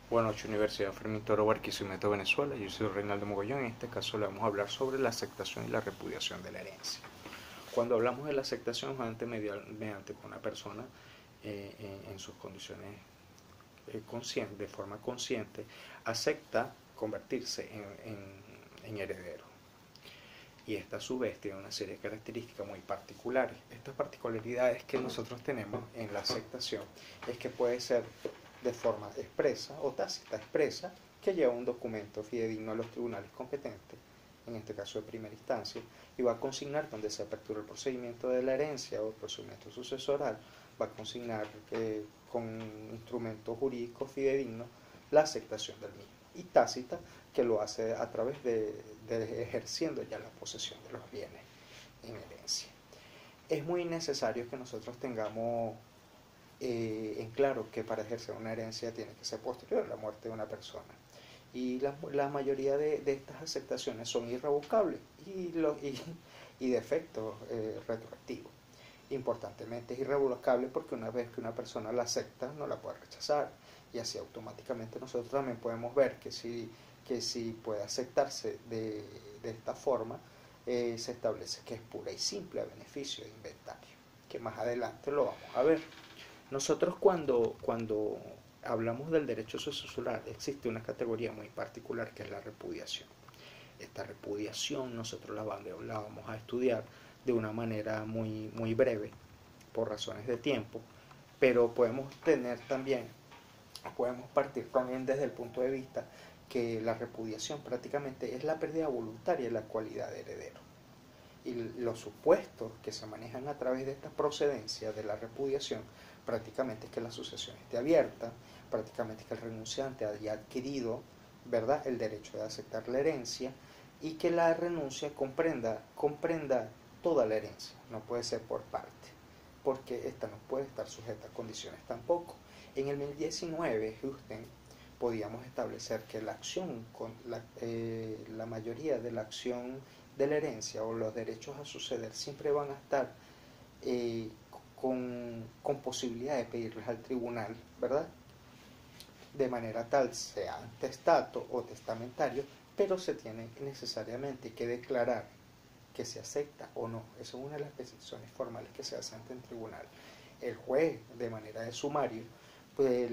Buenas noches, Universidad Fermín Toro Barquisimeto, Venezuela. Yo soy Reinaldo Mogollón. En este caso le vamos a hablar sobre la aceptación y la repudiación de la herencia. Cuando hablamos de la aceptación, mediante una persona en sus condiciones de forma consciente, acepta convertirse en heredero. Y esta a su vez tiene una serie de características muy particulares. Estas particularidades que nosotros tenemos en la aceptación es que puede ser de forma expresa o tácita expresa, que lleva un documento fidedigno a los tribunales competentes, en este caso de primera instancia, y va a consignar donde se apertura el procedimiento de la herencia o el procedimiento sucesoral, va a consignar con instrumento jurídico fidedigno la aceptación del mismo. Y tácita, que lo hace a través de ejerciendo ya la posesión de los bienes en herencia. Es muy necesario que nosotros tengamos en claro que para ejercer una herencia tiene que ser posterior a la muerte de una persona. Y la mayoría de estas aceptaciones son irrevocables y de efecto retroactivo. Importantemente es irrevocable porque una vez que una persona la acepta no la puede rechazar, y así automáticamente nosotros también podemos ver que si puede aceptarse de esta forma, se establece que es pura y simple a beneficio de inventario, que más adelante lo vamos a ver. Nosotros cuando hablamos del derecho sucesoral existe una categoría muy particular que es la repudiación. Esta repudiación nosotros la vamos a estudiar de una manera muy breve por razones de tiempo, pero podemos partir también desde el punto de vista que la repudiación prácticamente es la pérdida voluntaria de la cualidad de heredero. Y los supuestos que se manejan a través de esta procedencia de la repudiación prácticamente es que la sucesión esté abierta, prácticamente es que el renunciante haya adquirido, ¿verdad?, el derecho de aceptar la herencia, y que la renuncia comprenda toda la herencia, no puede ser por parte, porque esta no puede estar sujeta a condiciones tampoco. En el 2019, Houston, podíamos establecer que la mayoría de la acción de la herencia o los derechos a suceder siempre van a estar eh, con posibilidad de pedirles al tribunal, ¿verdad? De manera tal, sea testato o testamentario, pero se tiene necesariamente que declarar que se acepta o no. Esa es una de las peticiones formales que se hace ante el tribunal. El juez, de manera de sumario, pues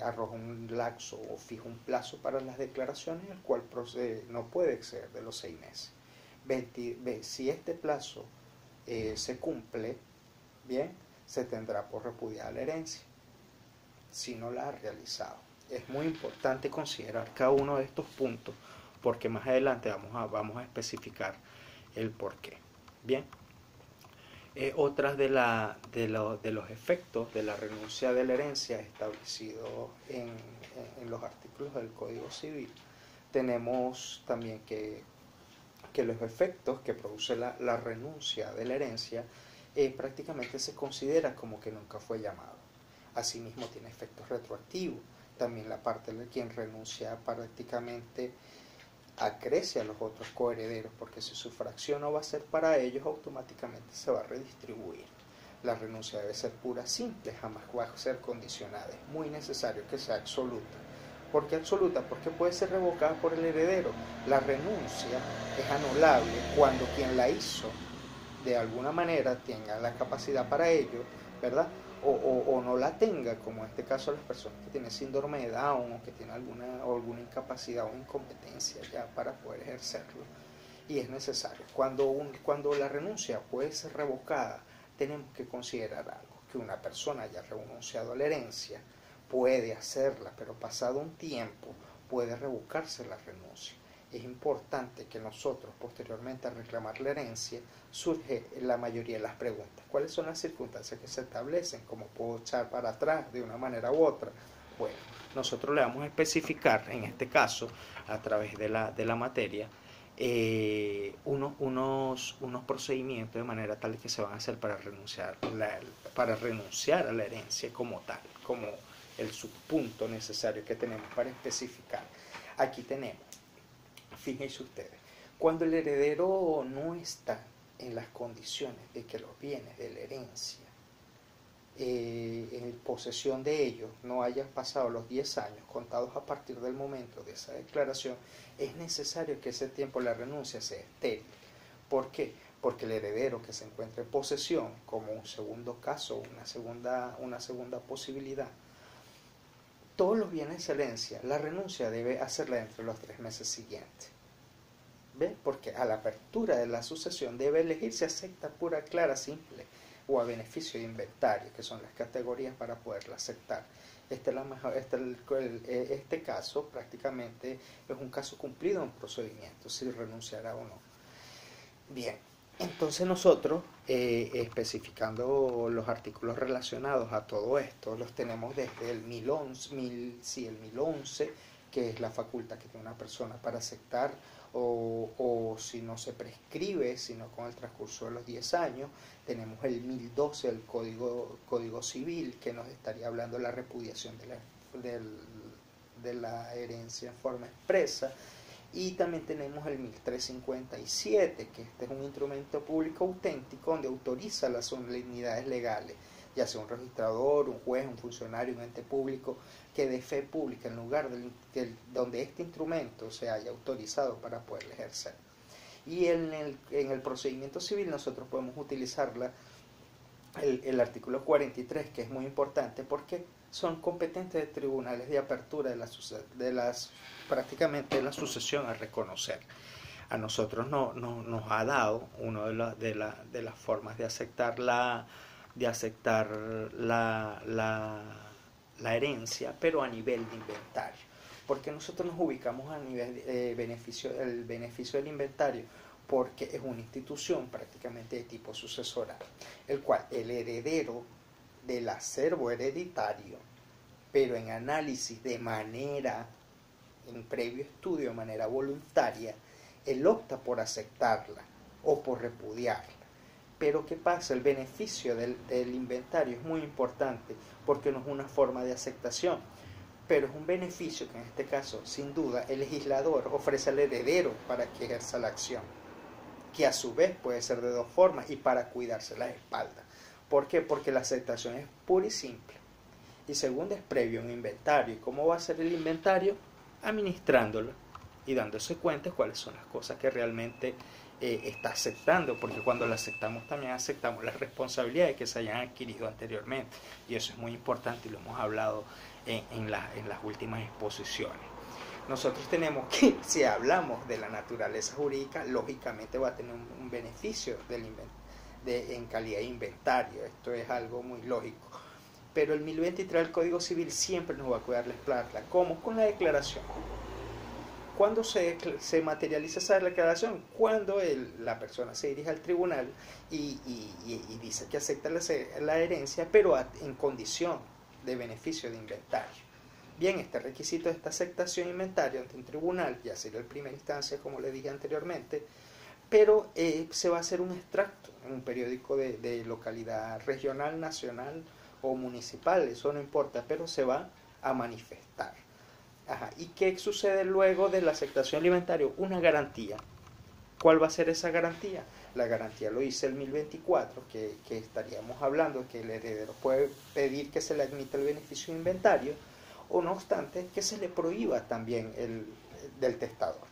arroja un lapso o fija un plazo para las declaraciones, el cual no puede exceder de los 6 meses. Si este plazo se cumple, bien, se tendrá por repudiada la herencia, si no la ha realizado. Es muy importante considerar cada uno de estos puntos, porque más adelante vamos a especificar el porqué. Bien, otras de los efectos de la renuncia de la herencia establecidos en los artículos del Código Civil, tenemos también que los efectos que produce la renuncia de la herencia prácticamente se considera como que nunca fue llamado. Asimismo tiene efectos retroactivos. También la parte de quien renuncia prácticamente acrece a los otros coherederos, porque si su fracción no va a ser para ellos, automáticamente se va a redistribuir. La renuncia debe ser pura, simple, jamás va a ser condicionada. Es muy necesario que sea absoluta. ¿Por qué absoluta? Porque puede ser revocada por el heredero. La renuncia es anulable cuando quien la hizo de alguna manera tenga la capacidad para ello, ¿verdad? O no la tenga, como en este caso las personas que tienen síndrome de Down o que tienen alguna incapacidad o incompetencia ya para poder ejercerlo. Y es necesario. Cuando la renuncia puede ser revocada, tenemos que considerar algo, que una persona haya renunciado a la herencia, puede hacerla, pero pasado un tiempo puede revocarse la renuncia. Es importante que nosotros, posteriormente a reclamar la herencia, surge la mayoría de las preguntas. ¿Cuáles son las circunstancias que se establecen? ¿Cómo puedo echar para atrás de una manera u otra? Bueno, nosotros le vamos a especificar, en este caso, a través de la materia, unos procedimientos de manera tal que se van a hacer para renunciar a la herencia como tal, como el subpunto necesario que tenemos para especificar. Aquí tenemos, fíjense ustedes, cuando el heredero no está en las condiciones de que los bienes de la herencia en posesión de ellos no hayan pasado los 10 años contados a partir del momento de esa declaración, es necesario que ese tiempo de la renuncia sea estéril. ¿Por qué? Porque el heredero que se encuentra en posesión, como un segundo caso, una segunda posibilidad, todos los bienes de herencia, la renuncia debe hacerla entre los 3 meses siguientes. ¿Ves? Porque a la apertura de la sucesión debe elegirse acepta pura, clara, simple o a beneficio de inventario, que son las categorías para poderla aceptar. Este caso prácticamente es un caso cumplido en procedimiento, si renunciará o no. Bien, entonces nosotros, especificando los artículos relacionados a todo esto, los tenemos desde el 1011, que es la facultad que tiene una persona para aceptar, o si no se prescribe, sino con el transcurso de los 10 años. Tenemos el 1012 del Código Civil, que nos estaría hablando de la repudiación de la herencia en forma expresa. Y también tenemos el 1357, que este es un instrumento público auténtico donde autoriza las solemnidades legales, ya sea un registrador, un juez, un funcionario, un ente público, que dé fe pública en lugar donde este instrumento se haya autorizado para poder ejercer. Y en el procedimiento civil nosotros podemos utilizar el artículo 43, que es muy importante porque son competentes de tribunales de apertura prácticamente de la sucesión a reconocer. A nosotros nos ha dado una de las formas de aceptar la herencia, pero a nivel de inventario, porque nosotros nos ubicamos a nivel de beneficio del inventario, porque es una institución prácticamente de tipo sucesoral, el cual el heredero del acervo hereditario, pero en análisis en previo estudio, de manera voluntaria, él opta por aceptarla o por repudiarla. Pero ¿qué pasa? El beneficio del inventario es muy importante porque no es una forma de aceptación, pero es un beneficio que en este caso, sin duda, el legislador ofrece al heredero para que ejerza la acción, que a su vez puede ser de dos formas y para cuidarse la espalda. ¿Por qué? Porque la aceptación es pura y simple. Y segundo, es previo a un inventario. ¿Y cómo va a ser el inventario? Administrándolo y dándose cuenta de cuáles son las cosas que realmente está aceptando, porque cuando la aceptamos también aceptamos las responsabilidades que se hayan adquirido anteriormente, y eso es muy importante y lo hemos hablado en las últimas exposiciones. Nosotros tenemos que, si hablamos de la naturaleza jurídica, lógicamente va a tener un beneficio en calidad de inventario. Esto es algo muy lógico. Pero el 1023 del Código Civil siempre nos va a cuidar la espalda. ¿Cómo? Con la declaración. ¿Cuándo se materializa esa declaración? Cuando la persona se dirige al tribunal y dice que acepta la herencia, pero en condición de beneficio de inventario. Bien, este requisito de esta aceptación de inventario ante un tribunal, ya sería en primera instancia, como le dije anteriormente, pero se va a hacer un extracto en un periódico de localidad regional, nacional o municipal, eso no importa, pero se va a manifestar. Ajá. ¿Y qué sucede luego de la aceptación alimentaria? Una garantía. ¿Cuál va a ser esa garantía? La garantía lo dice el 1024, que estaríamos hablando que el heredero puede pedir que se le admita el beneficio de inventario, o no obstante, que se le prohíba también del testador.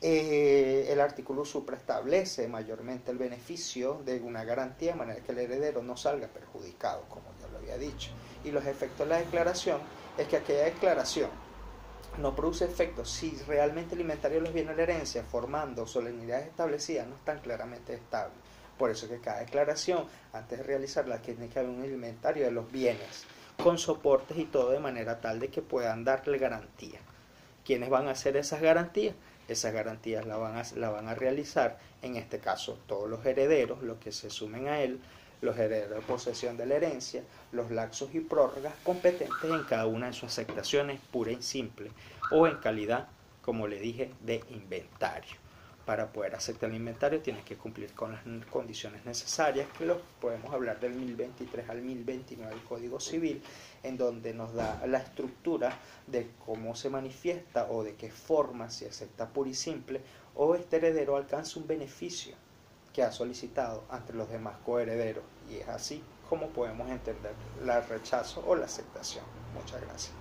El artículo supra establece mayormente el beneficio de una garantía, de manera que el heredero no salga perjudicado, como ya lo había dicho. Y los efectos de la declaración es que aquella declaración no produce efectos si realmente el inventario de los bienes de la herencia, formando solemnidades establecidas, no están claramente estables. Por eso que cada declaración, antes de realizarla, tiene que haber un inventario de los bienes, con soportes y todo, de manera tal de que puedan darle garantía. ¿Quiénes van a hacer esas garantías? Esas garantías la van a realizar, en este caso, todos los herederos, los que se sumen a él, los herederos de posesión de la herencia, los laxos y prórrogas competentes en cada una de sus aceptaciones, pura y simple, o en calidad, como le dije, de inventario. Para poder aceptar el inventario tienes que cumplir con las condiciones necesarias, que lo podemos hablar del 1023 al 1029 del Código Civil, en donde nos da la estructura de cómo se manifiesta o de qué forma se acepta pura y simple, o este heredero alcanza un beneficio que ha solicitado ante los demás coherederos, y es así como podemos entender el rechazo o la aceptación. Muchas gracias.